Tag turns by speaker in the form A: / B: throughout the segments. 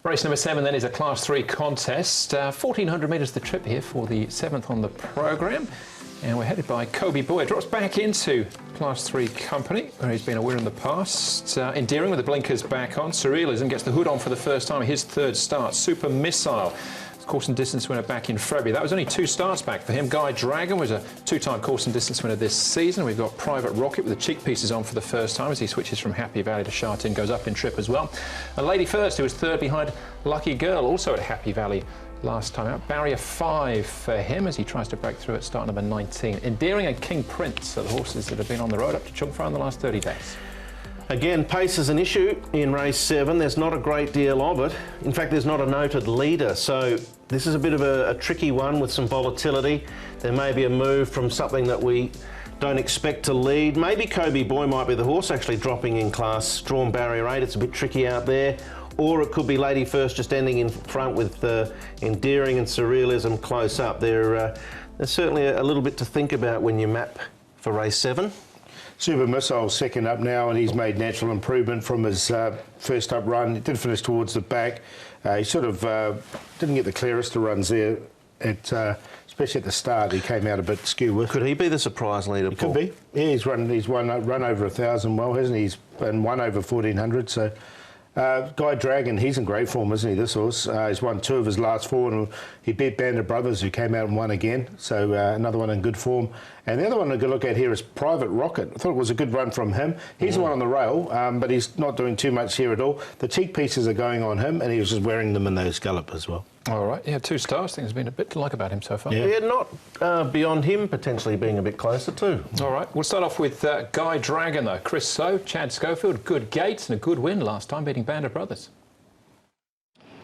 A: Race number 7 then is a Class 3 contest. 1,400 metres the trip here for the 7th on the programme. And we're headed by Kobe Boyd. Drops back into Class 3 company, where he's been a winner in the past. Endearing with the blinkers back on. Surrealism gets the hood on for the first time, his third start. Super Missile, course and distance winner back in February. That was only 2 starts back for him. Guy Dragon was a 2-time course and distance winner this season. We've got Private Rocket with the cheek pieces on for the first time as he switches from Happy Valley to Sha Tin, goes up in trip as well. And Lady First, who was 3rd behind Lucky Girl, also at Happy Valley last time out. Barrier 5 for him as he tries to break through at start number 19. Endearing and King Prince are the horses that have been on the road up to Chung Far in the last 30 days.
B: Again, pace is an issue in race 7. There's not a great deal of it. In fact, there's not a noted leader. So this is a bit of a tricky one with some volatility. There may be a move from something that we don't expect to lead. Maybe Kobe Boy might be the horse actually dropping in class. Drawn barrier 8, it's a bit tricky out there. Or it could be Lady First just ending in front with Endearing and Surrealism close up. There's certainly a little bit to think about when you map for race 7.
C: Super Missile second up now, and he's made natural improvement from his first up run. He did finish towards the back. He sort of didn't get the clearest of runs there, especially at the start. He came out a bit skew with.
B: Could he be the surprise leader,
C: Paul? Could be. Yeah, he's run over 1,000 well, hasn't he? He's been won over 1,400. So Guy Dragon, he's in great form, isn't he? This horse. He's won 2 of his last 4, and he beat Banded Brothers, who came out and won again. So another one in good form. And the other one to look at here is Private Rocket. I thought it was a good run from him. He's the one on the rail, but he's not doing too much here at all. The cheek pieces are going on him, and he was just wearing them in those gallop as well. All right, yeah, 2 stars. I think there's been a bit to like about him so far.
B: Yeah, not beyond him potentially being a bit closer too.
A: All right, we'll start off with Guy Dragon though. Chris So, Chad Schofield, good gates and a good win last time, beating Banded Brothers.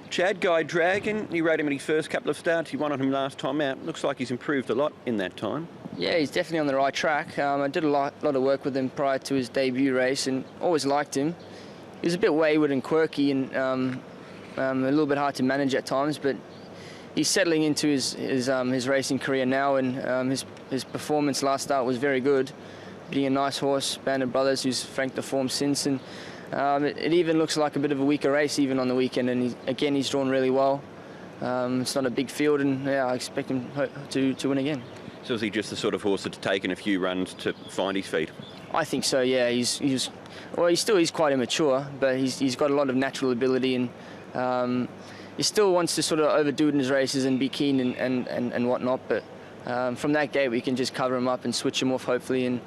D: Chad, Guy Dragon, he rode him in his first couple of starts. He won on him last time out. Looks like he's improved a lot in that time.
E: Yeah, he's definitely on the right track. I did a lot of work with him prior to his debut race and always liked him. He was a bit wayward and quirky and a little bit hard to manage at times, but he's settling into his racing career now, and his performance last start was very good, beating a nice horse, Banded Brothers, who's franked the form since, and it even looks like a bit of a weaker race even on the weekend, and he's drawn really well. It's not a big field, and yeah, I expect him to win again.
D: So is he just the sort of horse that's taken a few runs to find his feet?
E: I think so, yeah. He's quite immature, but he's got a lot of natural ability, and he still wants to sort of overdo it in his races and be keen and whatnot, but from that gate we can just cover him up and switch him off hopefully, and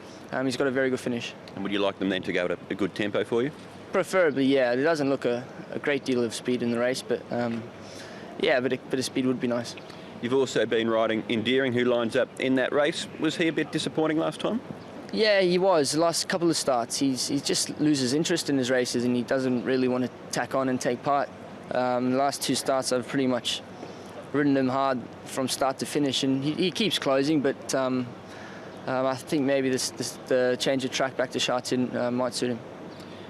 E: he's got a very good finish. And
D: would you like them then to go at a good tempo for you?
E: Preferably, yeah. There doesn't look a great deal of speed in the race, but yeah, but a bit of speed would be nice.
D: You've also been riding Endearing, who lines up in that race. Was he a bit disappointing last time?
E: Yeah, he was. The last couple of starts, he just loses interest in his races, and he doesn't really want to tack on and take part. The last 2 starts I've pretty much ridden him hard from start to finish, and he keeps closing, but I think maybe the change of track back to Sha Tin might suit him.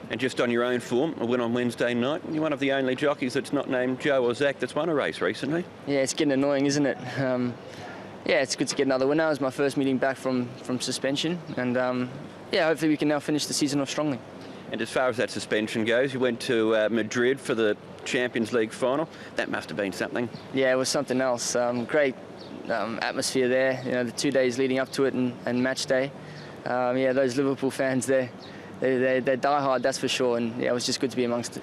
D: And just on your own form, a win on Wednesday night. You're one of the only jockeys that's not named Joe or Zach that's won a race recently.
E: Yeah, it's getting annoying, isn't it? Yeah, it's good to get another win now. It was my first meeting back from suspension, and yeah, hopefully we can now finish the season off strongly.
D: And as far as that suspension goes, you went to Madrid for the Champions League final. That must have been something.
E: Yeah, it was something else. Great atmosphere there. You know, the 2 days leading up to it and match day. Yeah, those Liverpool fans there. They die hard, that's for sure, and yeah, it was just good to be amongst it.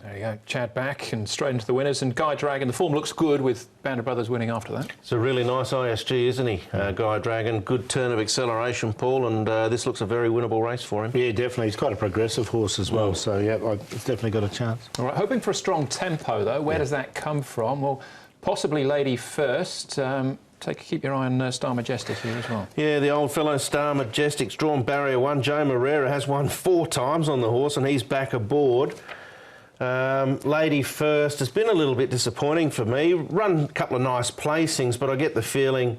A: There you go, Chad back and straight into the winners, and Guy Dragon, the form looks good with Banded Brothers winning after that.
B: It's a really nice ISG, isn't he, Guy Dragon? Good turn of acceleration, Paul, and this looks a very winnable race for him.
C: Yeah, definitely. He's quite a progressive horse as well, so yeah, it's definitely got a chance.
A: All right, hoping for a strong tempo though. Where does that come from? Well, possibly Lady First. Keep your eye on Star Majestic here as well.
B: Yeah, the old fellow Star Majestic's drawn barrier 1. Joe Moreira has won 4 times on the horse, and he's back aboard. Lady First has been a little bit disappointing for me. Run a couple of nice placings, but I get the feeling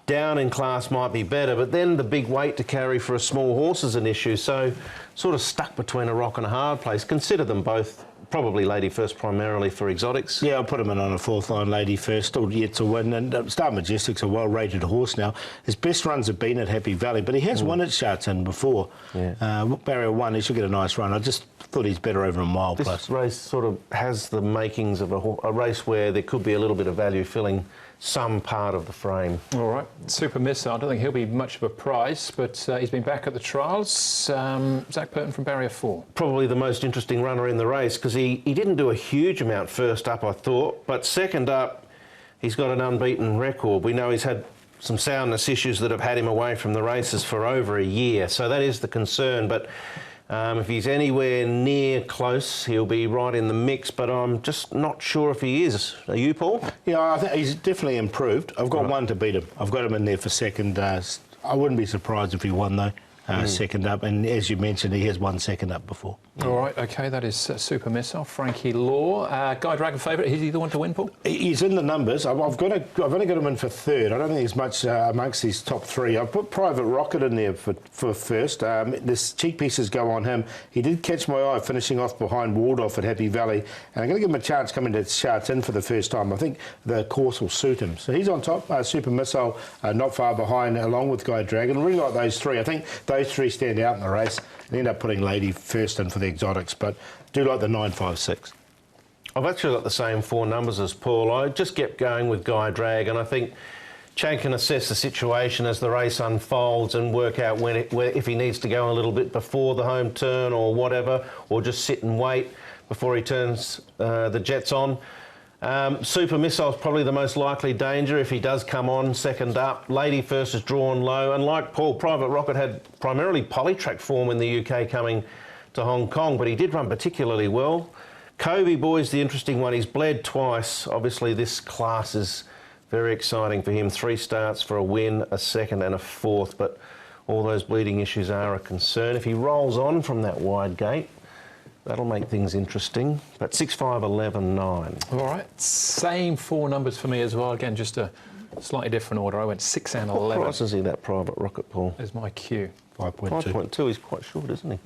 B: down in class might be better. But then the big weight to carry for a small horse is an issue, so sort of stuck between a rock and a hard place. Consider them both Probably Lady First primarily for exotics.
C: Yeah, I'll put him in on a fourth line, Lady First, still yet to win. And Star Majestic's a well-rated horse now. His best runs have been at Happy Valley, but he has won at Sha Tin before.
B: Yeah.
C: Barrier 1, he should get a nice run. I just thought he's better over a mile
B: This
C: plus.
B: race sort of has the makings of a race where there could be a little bit of value filling some part of the frame.
A: All right, Super Missile. I don't think he'll be much of a price, but he's been back at the trials. Zach Burton from Barrier 4.
B: Probably the most interesting runner in the race because he didn't do a huge amount first up, I thought, but second up, he's got an unbeaten record. We know he's had some soundness issues that have had him away from the races for over a year, so that is the concern. But if he's anywhere near close, he'll be right in the mix, but I'm just not sure if he is. Are you, Paul?
C: Yeah, I think he's definitely improved. I've got one to beat him. I've got him in there for second. I wouldn't be surprised if he won, though, second up. And as you mentioned, he has won second up before.
A: All right, OK, that is Super Missile. Frankie Law. Guy Dragon favourite. Is he the one to win, Paul?
C: He's in the numbers. I've only got him in for third. I don't think there's much amongst these top three. I've put Private Rocket in there for first. This cheek pieces go on him. He did catch my eye finishing off behind Waldorf at Happy Valley. And I'm going to give him a chance coming to Sha Tin for the first time. I think the course will suit him. So he's on top. Super Missile not far behind, along with Guy Dragon. I really like those three. I think those three stand out in the race. And end up putting Lady First in for the exotics, but do like the 956.
B: I've actually got the same four numbers as Paul. I just kept going with Guy Dragon. I think Chang can assess the situation as the race unfolds and work out if he needs to go a little bit before the home turn or whatever, or just sit and wait before he turns the jets on. Super Missile's probably the most likely danger if he does come on second up. Lady First is drawn low, and like Paul, Private Rocket had primarily polytrack form in the UK coming to Hong Kong, but he did run particularly well. Kobe Boy's the interesting one. He's bled twice. Obviously, this class is very exciting for him. 3 starts for a win, a second and a fourth, but all those bleeding issues are a concern. If he rolls on from that wide gate, that'll make things interesting. But 6, 5, 11, 9.
A: All right, same 4 numbers for me as well. Again, just a slightly different order. I went 6 and 11.
B: What price is he, that Private Rocket, Paul?
A: Is my cue.
C: 5.2.
B: 5.2, he's quite short, isn't he?